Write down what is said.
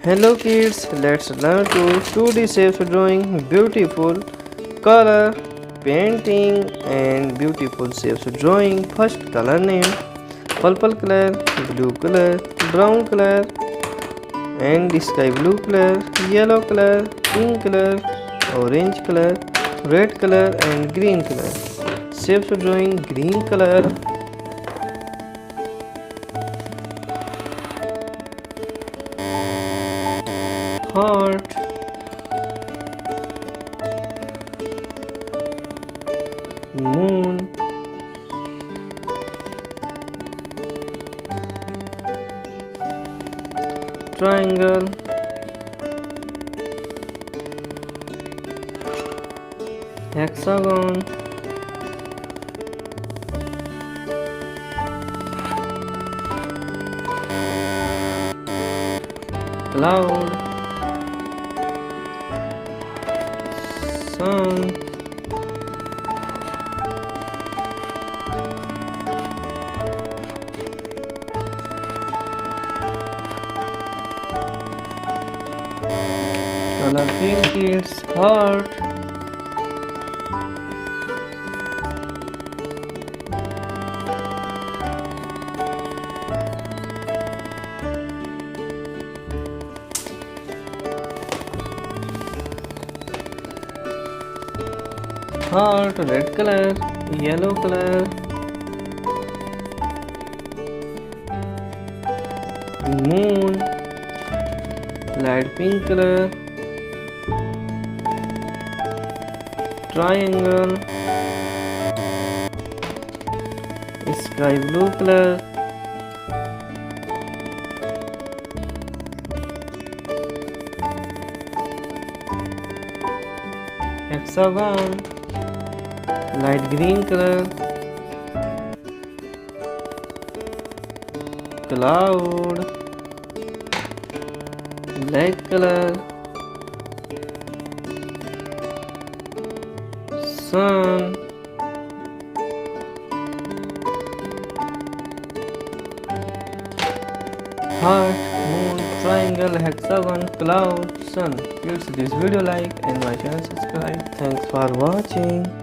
Hello kids, let's learn to 2D shapes drawing, beautiful color, painting and beautiful shapes drawing. First color name, purple color, blue color, brown color and sky blue color, yellow color, pink color, orange color, red color and green color. Shapes drawing green color, heart, moon, triangle, hexagon, cloud, sun, color pink is heart, heart red color, yellow color, moon light pink color, triangle, sky blue color, hexagon, light green color, cloud, black color, sun, heart, moon, triangle, hexagon, cloud, sun. Please this video like and my channel subscribe. Thanks for watching.